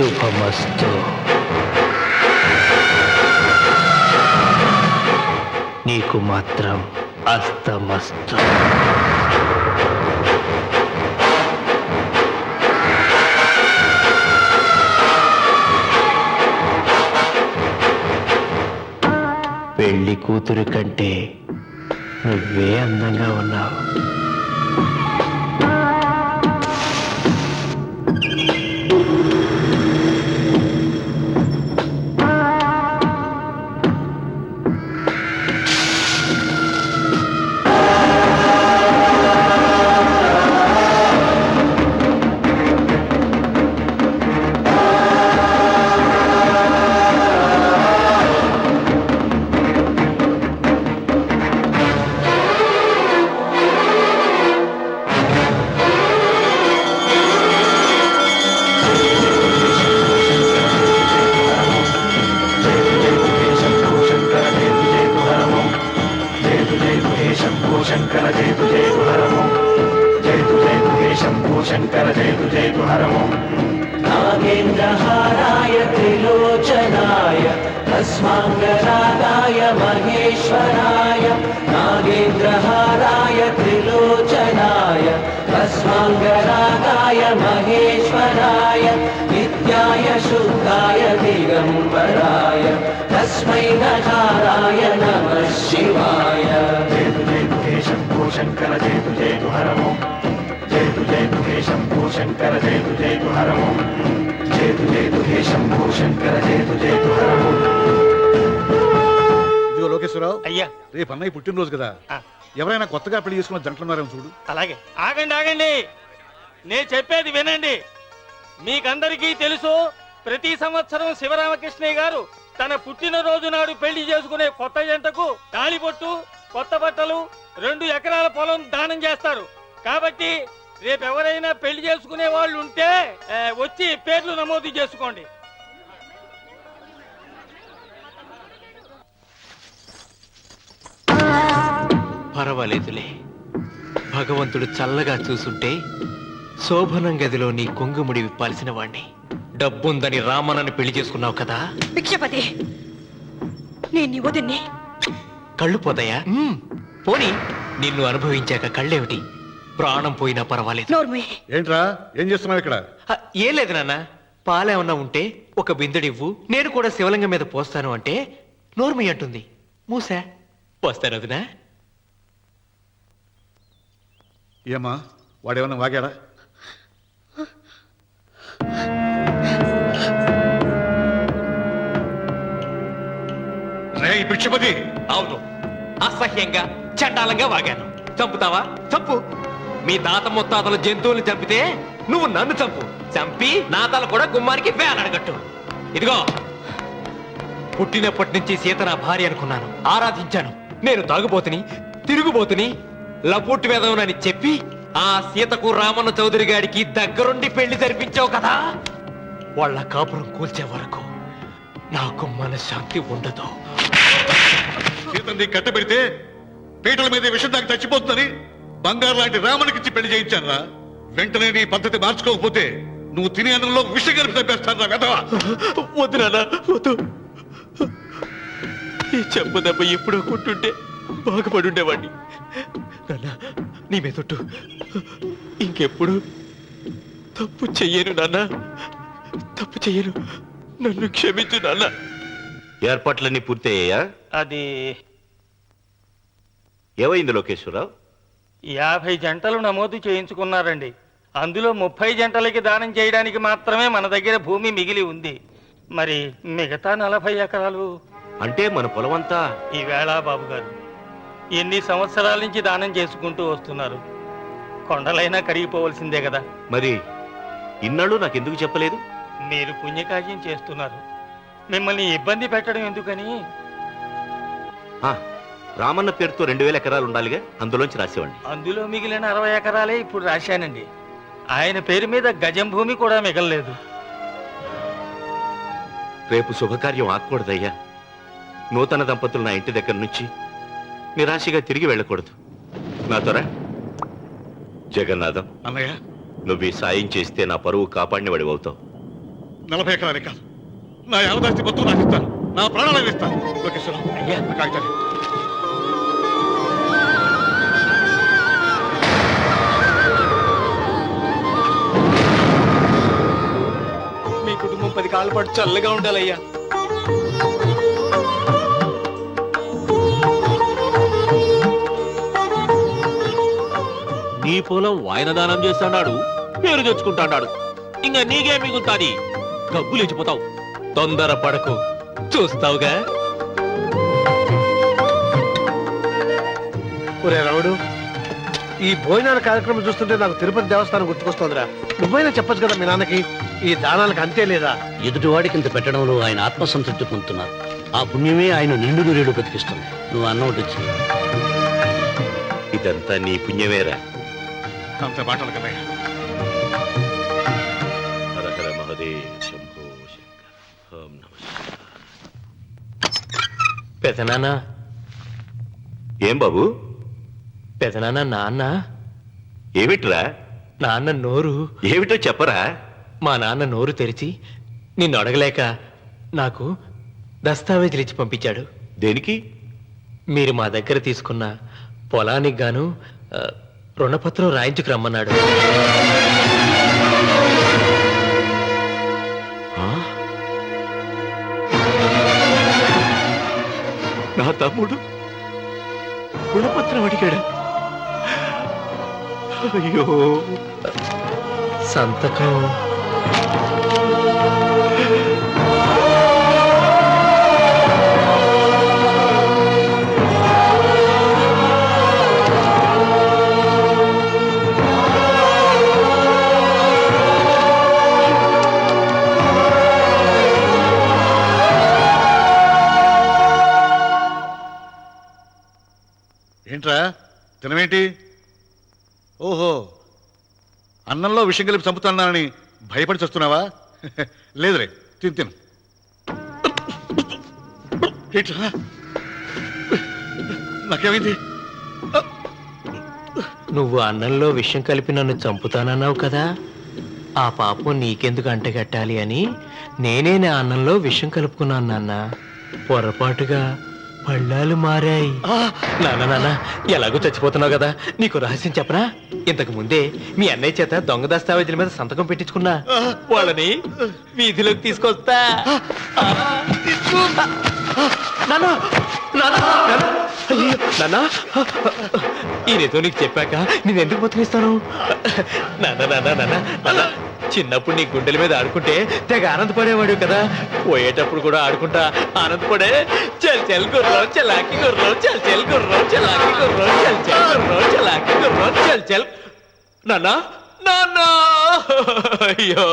శుభమస్తు. నీకు మాత్రం అస్తమస్తు. పెళ్లి కూతురు కంటే నువ్వే అందంగా ఉన్నావు. శంకర జయ తు జయ తు హరమో జయ తు జయ తు హే శంభో శంకర జయ తు జయ తు హరమో నాగేంద్రహారాయ త్రిలోచనాయ తస్మాంగరాగాయ మహేశ్వరాయ నాగేంద్రహారాయ త్రిలోచనాయ తస్మాంగరాగాయ మహేశ్వరాయ నిత్యాయ శుద్ధాయ దిగంబరాయ తస్మై నకారాయ నమః శివాయ జయ తు జయ తు హే శంభో శంకర జయ తు జయ తు హరమో జయ తు జయ తు హే శంభో శంకర జయ తు జయ తు హరమో జయ తు జయ తు హే శంభో శంకర జయ తు జయ తు హరమో. ఇదిగో లోకేశ్వరరావు, అయ్యా రేపు అన్నయ్య పుట్టినరోజు కదా, ఎవరైనా కొత్తగా పెళ్లి చేసుకున్న జంటలున్నారేమో చూడు. అలాగే. ఆగండి ఆగండి, నేను చెప్పేది వినండి. మీకందరికీ తెలుసు, ప్రతి సంవత్సరం శివరామకృష్ణయ్య గారు తన పుట్టినరోజు నాడు పెళ్లి చేసుకునే కొత్త జంటకు తాళిబొట్టు, కొత్త బట్టలు, 2 ఎకరాల పొలం దానం చేస్తారు. కాబట్టి రేపు ఎవరైనా పెళ్లి చేసుకునే వాళ్ళు ఉంటే వచ్చి పేర్లు నమోదు చేసుకోండి. పర్వాలేదులే, భగవంతుడు చల్లగా చూసుంటే శోభనం గదిలో నీ కొంగుముడి విప్పాల్సిన వాణ్ణి. డబ్బుందని రామన్నని పెళ్లి చేసుకున్నావు కదా. భిక్షపతి, నేను నీ వదిన్ని. కళ్ళు పోతాయా? పోనీ, నిన్ను అనుభవించాక కళ్ళేమిటి, ప్రాణం పోయినా పర్వాలేదు. నోర్మి. ఏంట్రా, ఏం చేస్తున్నావు ఇక్కడ? ఏం లేదు నాన్న, పాలేమన్నా ఉంటే ఒక బిందెడివ్వు, నేను కూడా శివలింగం మీద పోస్తాను అంటే నోర్మి అంటుంది. మూసా పోస్తాను వదినా. ఏమా, వాడేమన్నా వాగాడా? రే భిక్షపతి! అవును, అసహ్యంగా చండాలంగా వాగాను. చంపుతావా? చంపు. మీ తాత ముత్తాతలు జంతువుల్ని చంపితే నువ్వు నన్ను చంపు. చంపి నా తల కూడా గుమ్మానికి వేలాడగట్టు. ఇదిగో, పుట్టినప్పటి నుంచి సీత నా భార్య అనుకున్నాను, ఆరాధించాను. నేను తాగుబోతుని, తిరుగుబోతుని, లపుట్టు వేదవునని చెప్పి ఆ సీతకు రామన్న చౌదరి గారికి దగ్గరుండి పెళ్లి జరిపించావు కదా. వాళ్ళ కాపురం కూల్చే వరకు నాకు మనశ్శాంతి ఉండదు. సీతని కట్టబెడితే పీటల మీద విషం దాకా చచ్చిపోతుందని బంగారు లాంటి రామునికిచ్చి పెళ్లి చేయించానురా. వెంటనే నీ పద్ధతి మార్చుకోకపోతే నువ్వు తినే అన్నంలో విషం కలిపి తప్పేస్తాను వెధవా. వద్దు నాన్న, వద్దు. ఈ చెంప దెబ్బ ఎప్పుడో కొట్టుంటే బాగుపడి ఉండేవాడిని. నాన్న, నీ మీదొట్టు, ఇంకెప్పుడు తప్పు చెయ్యను నాన్న, తప్పు చెయ్యను. నన్ను క్షమించు నాన్న. ఏర్పాట్లన్నీ పూర్తయ్యాయా? అది ఏమైంది లోకేశ్వరరావు? 50 జంటలు నమోదు చేయించుకున్నారండి. అందులో 30 జంటలకి దానం చేయడానికి మాత్రమే మన దగ్గర భూమి మిగిలి ఉంది. మరి మిగతా 40 ఎకరాలు అంటే మన పొలమంతా ఈవేళ బాబు గారు ఎన్ని సంవత్సరాల నుంచి దానం చేసుకుంటూ వస్తున్నారు. కొండలైనా కరిగిపోవలసిందే కదా. మరి ఇన్నాళ్ళు నాకెందుకు చెప్పలేదు? మీరు పుణ్యకార్యం చేస్తున్నారు, మిమ్మల్ని ఇబ్బంది పెట్టడం ఎందుకని. రామన్న పేరుతో 2000 ఎకరాలు ఉండాలిగా, అందులోంచి రాసేవాడిని. అందులో మిగిలిన 60 ఎకరాలే ఇప్పుడు రాశానండి. ఆయన పేరు మీద గజం భూమి కూడా మిగలలేదు. రేపు శుభకార్యం ఆకూడదయ్యా. నూతన దంపతులు నా ఇంటి దగ్గర నుంచి నిరాశగా తిరిగి వెళ్ళకూడదు. నాతోరా జగన్నాథం, అన్నయ్య, నువ్వు ఈ సాయం చేస్తే నా పరువు కాపాడిన వాడివవుతావు. 40 ఎకరాలే కాదు, నా యావదాస్తి మొత్తం నాకు ఇస్తాను, నా ప్రాణాలను ఇస్తాను. లోకేశ్వరరావు, అయ్యా. ఆ కాగితాలు. మీ కుటుంబం 10 కాళ్ళ పాటు చల్లగా ఉండాలయ్యా. నీ పొలం వాయన దానం చేస్తాడు, పేరు తెచ్చుకుంటాడు. ఇంకా నీకే మిగులుతాది, గబ్బు లేచిపోతావు. తొందర పడకు, చూస్తావుగా. ఒరే రావుడు, ఈ భోజనాల కార్యక్రమం చూస్తుంటే నాకు తిరుపతి దేవస్థానం గుర్తుకొస్తోందిరా. నువ్వైనా చెప్పచ్చు కదా మీ నాన్నకి, ఈ దానాలకు అంతే లేదా? ఎదుటివాడికి ఇంత పెట్టడంలో ఆయన ఆత్మసంతృప్తి పొందుతున్నారు. ఆ పుణ్యమే ఆయన నిండు నూరేడు బ్రతికిస్తుంది. నువ్వు అన్నం వచ్చి ఇదంతా నీ పుణ్యమేరా. అంత మాటలు కన్నయ్య. హర హర మహదేవ్ శంభో శంకర. ఓం నమః శివాయ. పెదనాన్న, ఏం బాబు? పెదనాన్న, నాన్న. ఏమిట్రా? నాన్న నోరు. ఏమిటో చెప్పరా. మా నాన్న నోరు తెరిచి నిన్ను అడగలేక నాకు దస్తావేజీలు ఇచ్చి పంపించాడు. దేనికి? మీరు మా దగ్గర తీసుకున్న పొలానికి గాను రుణపత్రం రాయించుకు రమ్మన్నాడు. నా తమ్ముడు రుణపత్రం అడిగాడు. అయ్యో, సంతకం ఏంట్రా తినవేంటి? ఓహో, అన్నంలో విషం కలిపి చంపుతున్నానని భయపడి చస్తున్నావా? లేదురే, తిను. ఏంట్రా, నాకేమైంది? నువ్వు అన్నంలో విషం కలిపి నన్ను చంపుతానన్నావు కదా, ఆ పాపం నీకెందుకు అంటగట్టాలి అని నేనే నా అన్నంలో విషం కలుపుకున్నాను నాన్న. పొరపాటుగా పళ్ళాలు మారాయి. నాన్న, ఎలాగో చచ్చిపోతున్నావు కదా, నీకు రహస్యం చెప్పనా? ఇంతకు ముందే మీ అన్నయ్య చేత దొంగ దస్తావేజీల మీద సంతకం పెట్టించుకున్నా. వాళ్ళని వీధిలోకి తీసుకొస్తా. నాన్న, ఈ రేతో నీకు చెప్పాక నేను ఎందుకు బతుకిస్తాను? నాన్న, చిన్నప్పుడు నీ గుండెల మీద ఆడుకుంటే తెగ ఆనందపడేవాడు కదా, పోయేటప్పుడు కూడా ఆడుకుంటా ఆనందపడే. చల్ చల్ గుర్రం చలాకి గుర్రం, చల్ చల్ గుర్రం చలాకి గుర్రం, చల్ చల్ గుర్రం చలాకి గుర్రం, చల్ చల్. నాన్న, అయ్యో.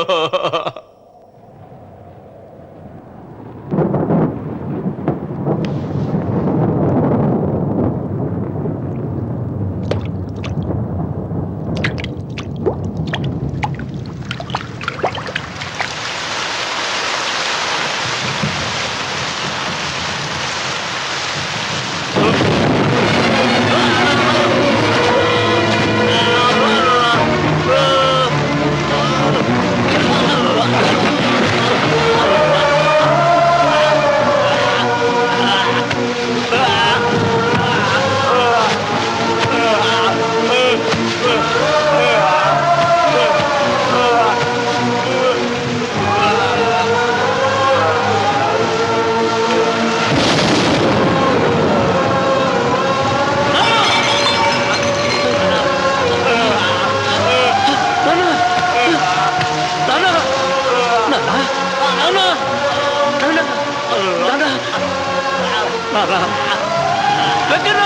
వెంకన్న